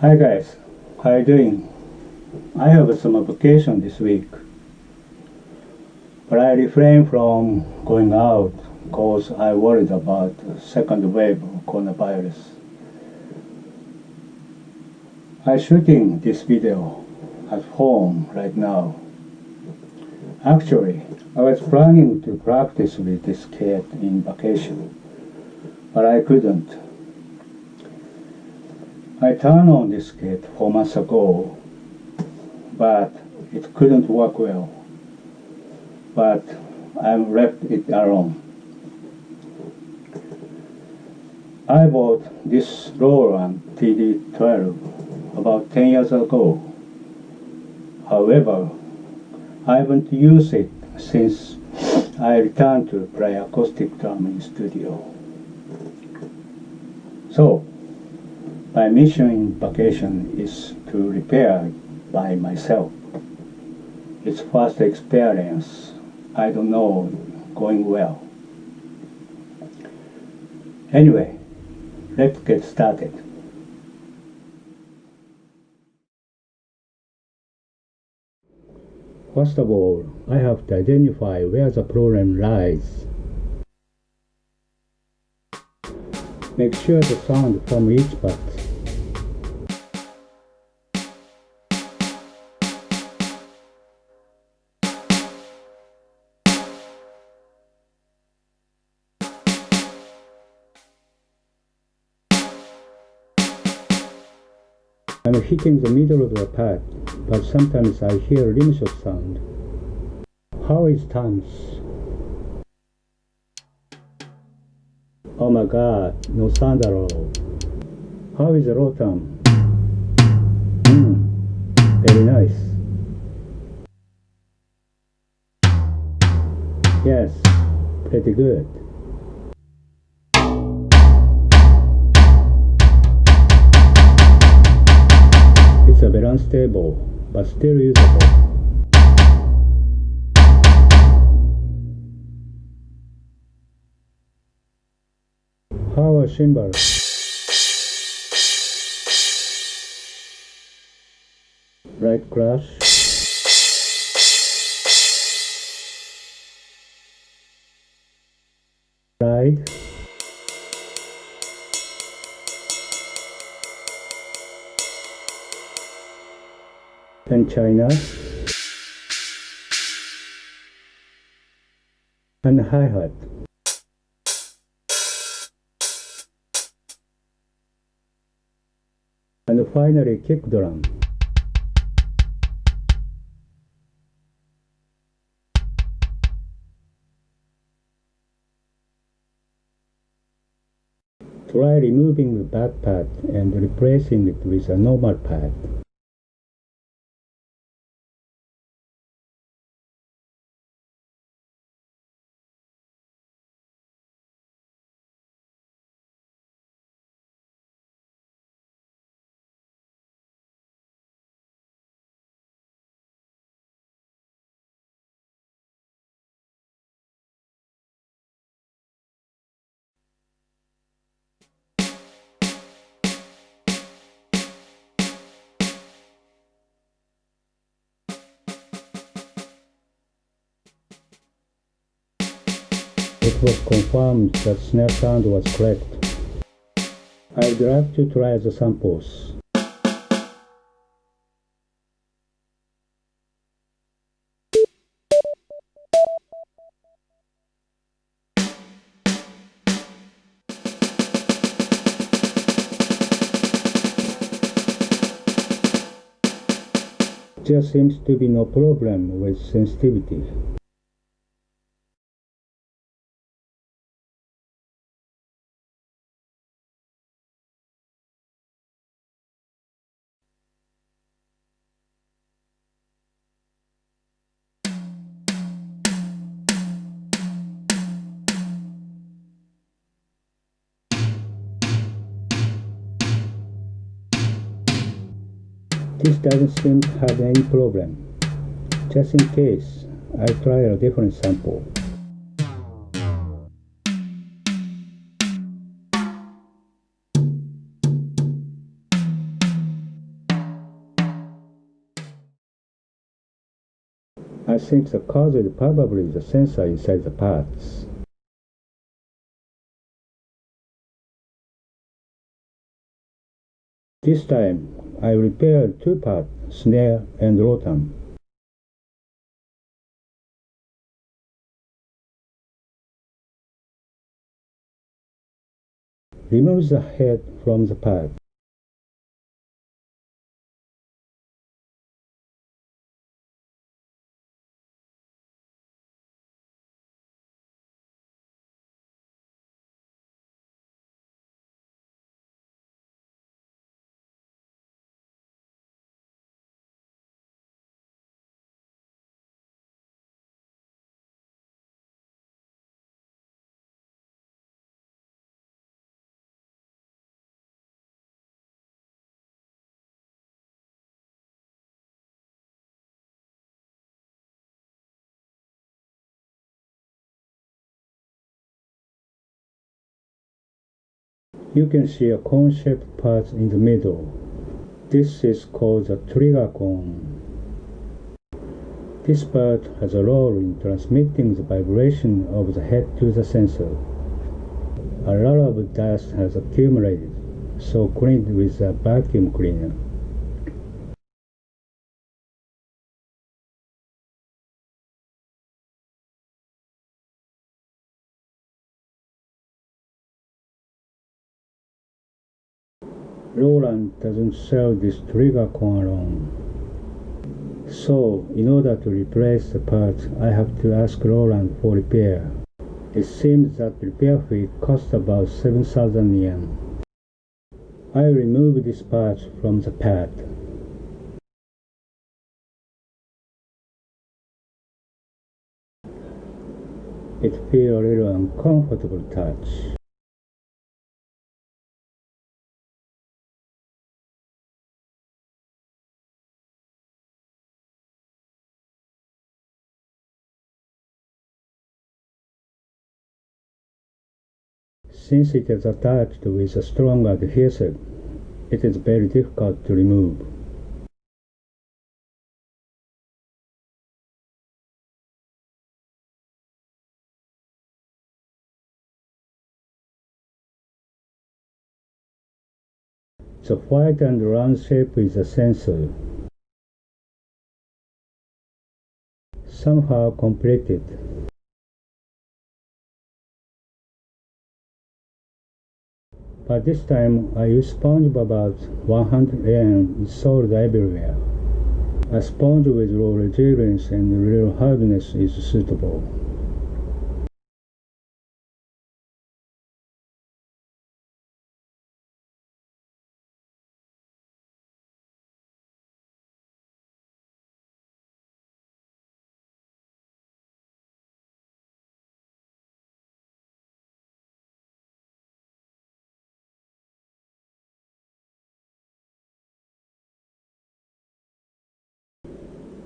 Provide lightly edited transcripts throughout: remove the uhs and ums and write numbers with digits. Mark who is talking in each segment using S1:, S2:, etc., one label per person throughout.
S1: Hi guys, how you doing? I have some vacation this week, but I refrain from going out because I worried about the second wave of coronavirus. I'm shooting this video at home right now. Actually, I was planning to practice with this kit in vacation, but I couldn't. I turned on this kit 4 months ago, but it couldn't work well. But I left it alone. I bought this ROLAND TD12 about 10 years ago. However, I haven't used it since I returned to play acoustic drum in studio. So, my mission in vacation is to repair by myself. It's first experience. I don't know going well. Anyway, let's get started. First of all, I have to identify where the problem lies. Make sure the sound from each part. I'm hitting the middle of the pad, but sometimes I hear rim shot sound. How is toms? Oh my god, no sound at all. How is the low tom? Very nice. Yes, pretty good. It's a bit unstable, but still usable. How are cymbals? Right crash. Ride. And China. And hi-hat. And finally kick drum. Try removing the bad pad and replacing it with a normal pad. It was confirmed that snare sound was correct. I'd like to try the samples. There seems to be no problem with sensitivity. This doesn't seem to have any problem. Just in case, I'll try a different sample. I think the cause is probably the sensor inside the parts. This time, I repaired two parts, snare and rotor. Remove the head from the part. You can see a cone-shaped part in the middle. This is called the trigger cone. This part has a role in transmitting the vibration of the head to the sensor. A lot of dust has accumulated, so cleaned with a vacuum cleaner. ROLAND doesn't sell this trigger cone alone. So, in order to replace the part, I have to ask ROLAND for repair. It seems that repair fee costs about 7,000 yen. I remove this part from the pad. It feels a little uncomfortable touch. Since it is attached with a strong adhesive, it is very difficult to remove. The white and round shape is the sensor. Somehow completed. But this time I use sponge about 100 yen. It's sold everywhere. A sponge with low resilience and little hardness is suitable.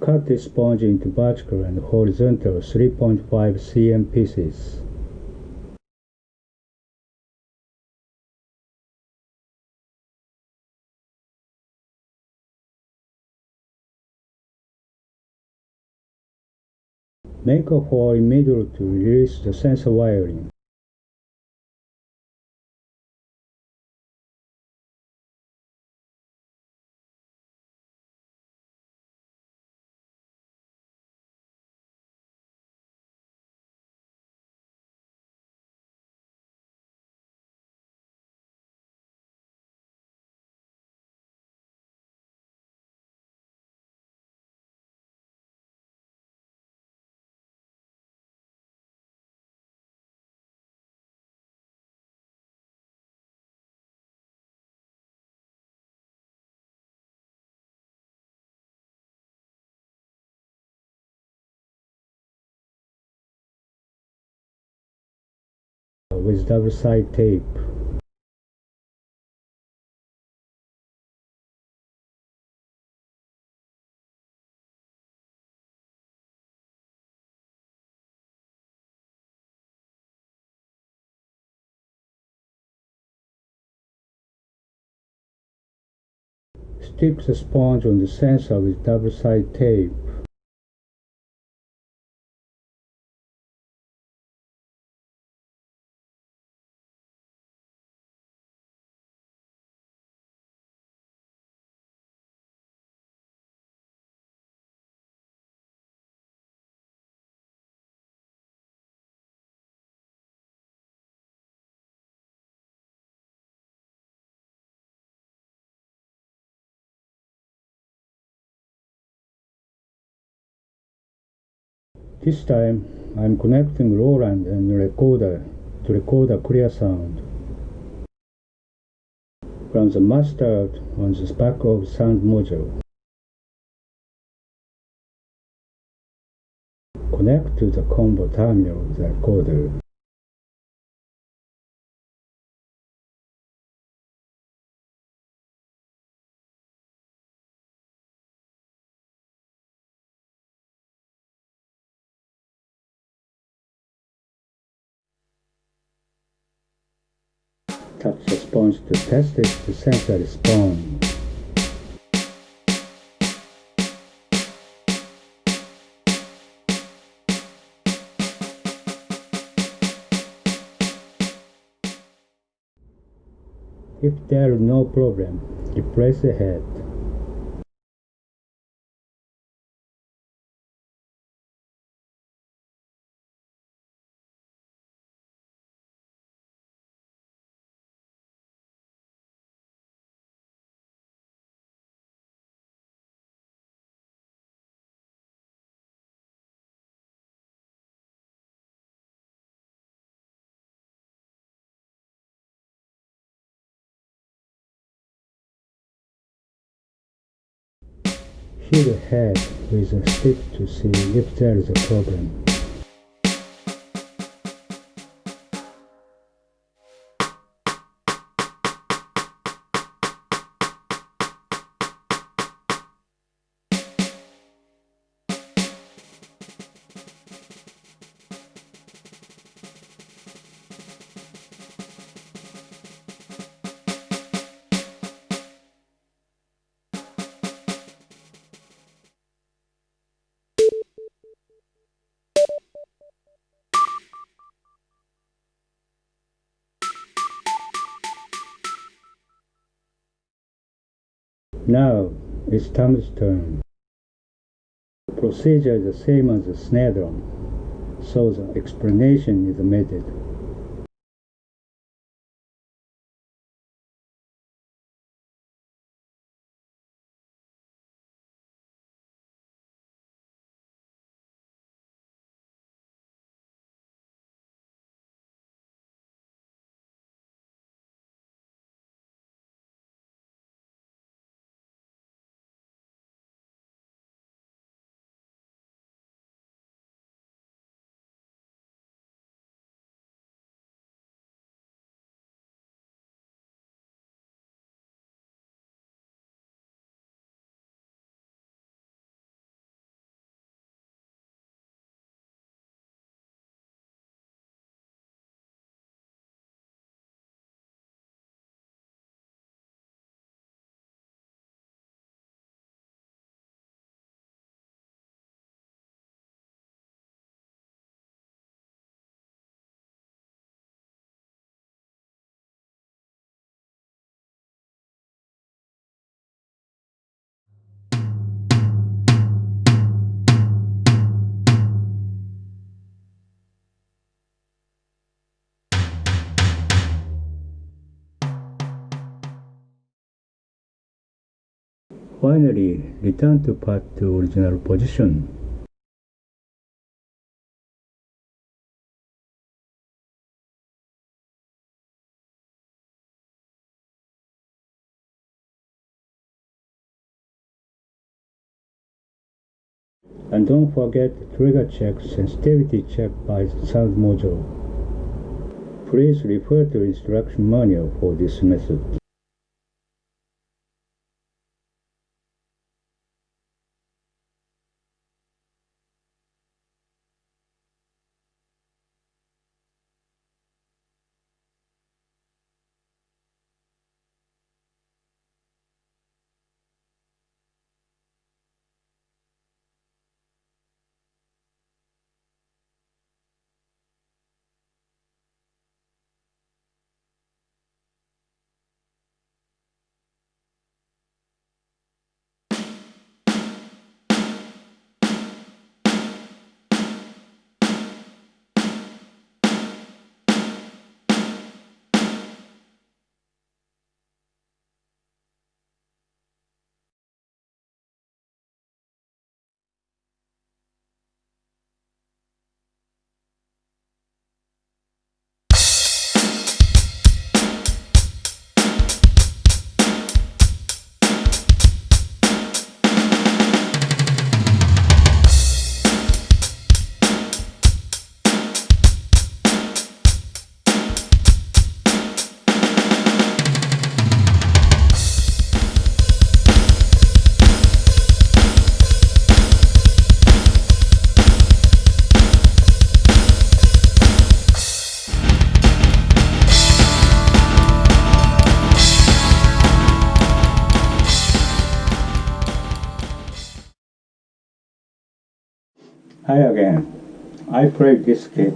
S1: Cut the sponge into vertical and horizontal 3.5 cm pieces. Make a hole in middle to release the sensor wiring. With double-side tape. Stick the sponge on the sensor with double-side tape. This time I'm connecting ROLAND and recorder to record a clear sound from the master on the back of sound module. Connect to the combo terminal of the recorder. Touch the sponge to test it to sense the response. If there is no problem, replace the head. Hit the head with a stick to see if there is a problem. Now it's Tom's turn. The procedure is the same as the snare drum, so the explanation is omitted. Finally, return to pad to original position. And don't forget to trigger check sensitivity check by the sound module. Please refer to instruction manual for this method. Hi again. I played this kit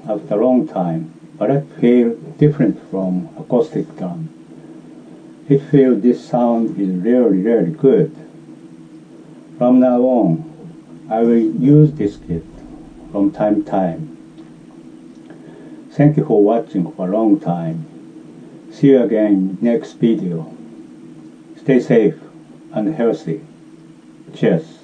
S1: after a long time, but I feel different from acoustic drum. It feels this sound is really good. From now on, I will use this kit from time to time. Thank you for watching for a long time. See you again next video. Stay safe and healthy. Cheers.